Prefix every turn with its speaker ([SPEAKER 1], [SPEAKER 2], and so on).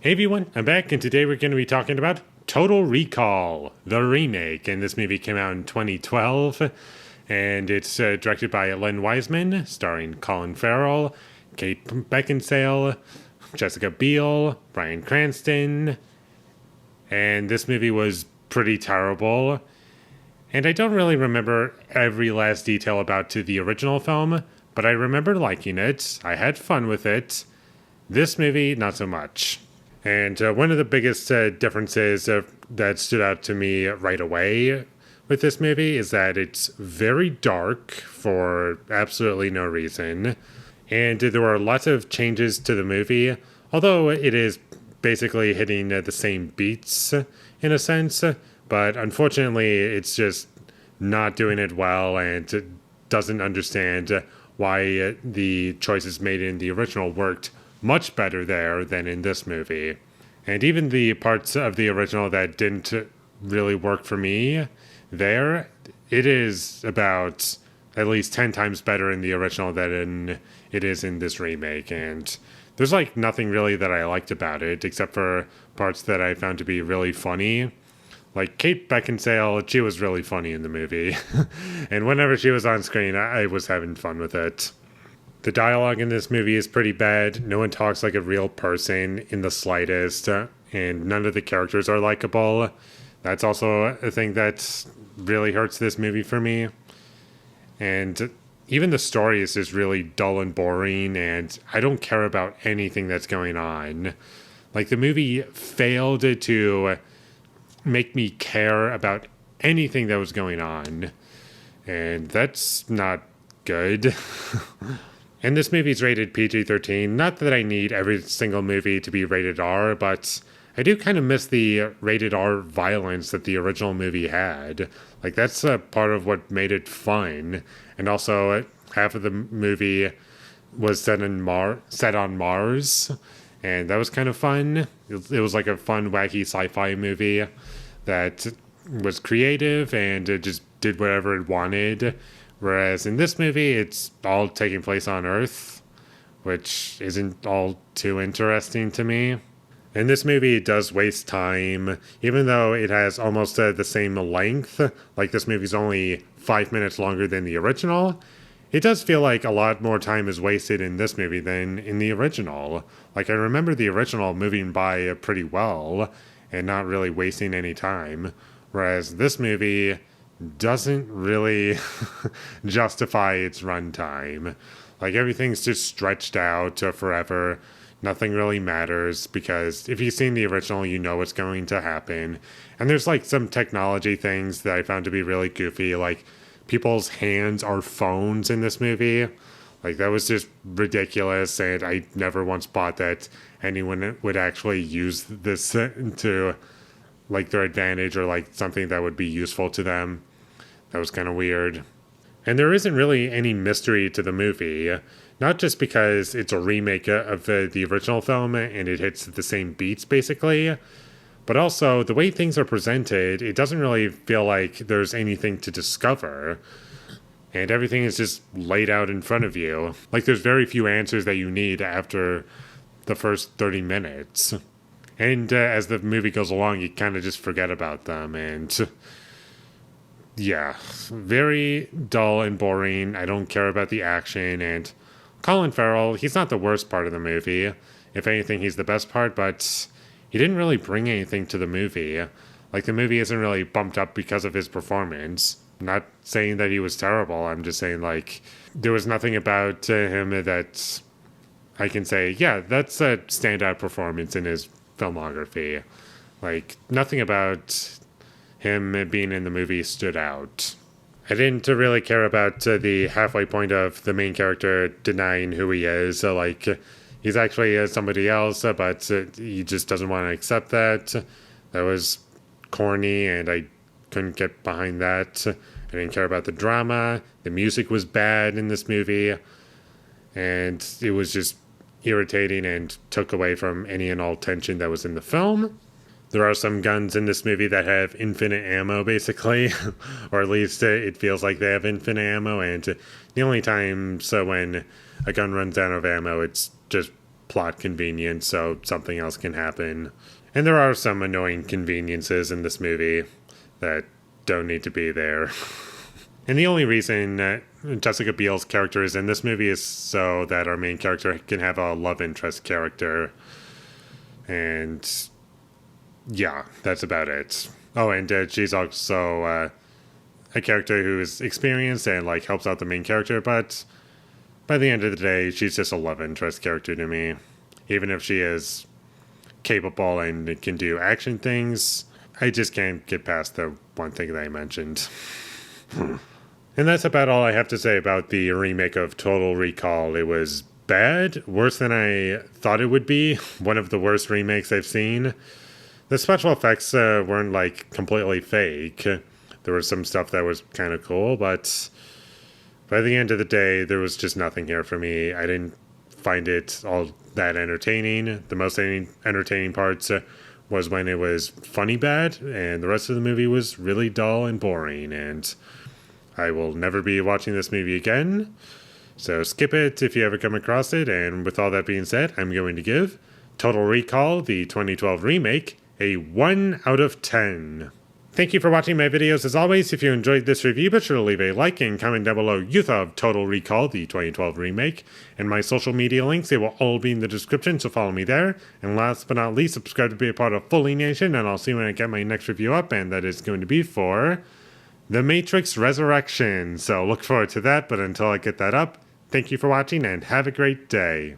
[SPEAKER 1] Hey everyone, I'm back, and today we're going to be talking about Total Recall, the remake. And this movie came out in 2012, and it's directed by Len Wiseman, starring Colin Farrell, Kate Beckinsale, Jessica Biel, Bryan Cranston. And this movie was pretty terrible. And I don't really remember every last detail about the original film, but I remember liking it. I had fun with it. This movie, not so much. And one of the biggest differences that stood out to me right away with this movie is that it's very dark for absolutely no reason. And there were lots of changes to the movie, although it is basically hitting the same beats in a sense. But unfortunately, it's just not doing it well and doesn't understand why the choices made in the original worked much better there than in this movie. And even the parts of the original that didn't really work for me there, it is about at least 10 times better in the original than it is in this remake. And there's like nothing really that I liked about it except for parts that I found to be really funny. Like Kate Beckinsale, she was really funny in the movie. And whenever she was on screen, I was having fun with it. The dialogue in this movie is pretty bad. No one talks like a real person in the slightest, and none of the characters are likable. That's also a thing that really hurts this movie for me. And even the story is just really dull and boring, and I don't care about anything that's going on. Like, the movie failed to make me care about anything that was going on, and that's not good. And this movie's rated PG-13. Not that I need every single movie to be rated R, but I do kind of miss the rated R violence that the original movie had. Like, that's part of what made it fun. And also, half of the movie was set on Mars, and that was kind of fun. It was like a fun, wacky sci-fi movie that was creative and it just did whatever it wanted. Whereas in this movie, it's all taking place on Earth, which isn't all too interesting to me. In this movie, it does waste time, even though it has almost the same length. Like, this movie's only 5 minutes longer than the original. It does feel like a lot more time is wasted in this movie than in the original. Like, I remember the original moving by pretty well and not really wasting any time. Whereas this movie doesn't really justify its runtime. Like, everything's just stretched out forever. Nothing really matters because if you've seen the original, you know what's going to happen. And there's like some technology things that I found to be really goofy. Like, people's hands are phones in this movie. Like, that was just ridiculous, and I never once bought that anyone would actually use this to like their advantage or like something that would be useful to them. That was kind of weird. And there isn't really any mystery to the movie, not just because it's a remake of the original film and it hits the same beats basically, but also the way things are presented, it doesn't really feel like there's anything to discover. And everything is just laid out in front of you. Like, there's very few answers that you need after the first 30 minutes. And as the movie goes along, you kind of just forget about them. And yeah, very dull and boring. I don't care about the action. And Colin Farrell, he's not the worst part of the movie. If anything, he's the best part, but he didn't really bring anything to the movie. Like, the movie isn't really bumped up because of his performance. I'm not saying that he was terrible. I'm just saying, like, there was nothing about him that I can say, yeah, that's a standout performance in his filmography. Like, nothing about him being in the movie stood out. I didn't really care about the halfway point of the main character denying who he is. So, like, he's actually somebody else, but he just doesn't want to accept that. That was corny, and I couldn't get behind that. I didn't care about the drama. The music was bad in this movie, and it was just irritating and took away from any and all tension that was in the film. There are some guns in this movie that have infinite ammo, basically, or at least it feels like they have infinite ammo, and the only times when a gun runs out of ammo, it's just plot convenience so something else can happen. And there are some annoying conveniences in this movie that don't need to be there. And the only reason Jessica Biel's character is in this movie is so that our main character can have a love interest character. And yeah, that's about it. Oh, and she's also a character who is experienced and like helps out the main character, but by the end of the day, she's just a love interest character to me. Even if she is capable and can do action things, I just can't get past the one thing that I mentioned. And that's about all I have to say about the remake of Total Recall. It was bad, worse than I thought it would be, one of the worst remakes I've seen. The special effects weren't like completely fake. There was some stuff that was kind of cool, but by the end of the day, there was just nothing here for me. I didn't find it all that entertaining. The most entertaining parts was when it was funny bad, and the rest of the movie was really dull and boring, and I will never be watching this movie again. So skip it if you ever come across it, and with all that being said, I'm going to give Total Recall, the 2012 remake, a 1 out of 10. Thank you for watching my videos as always. If you enjoyed this review, be sure to leave a like and comment down below your thought of Total Recall, the 2012 remake. And my social media links, they will all be in the description, so follow me there. And last but not least, subscribe to be a part of Foley Nation, and I'll see you when I get my next review up, and that is going to be for The Matrix Resurrection. So look forward to that, but until I get that up, thank you for watching and have a great day.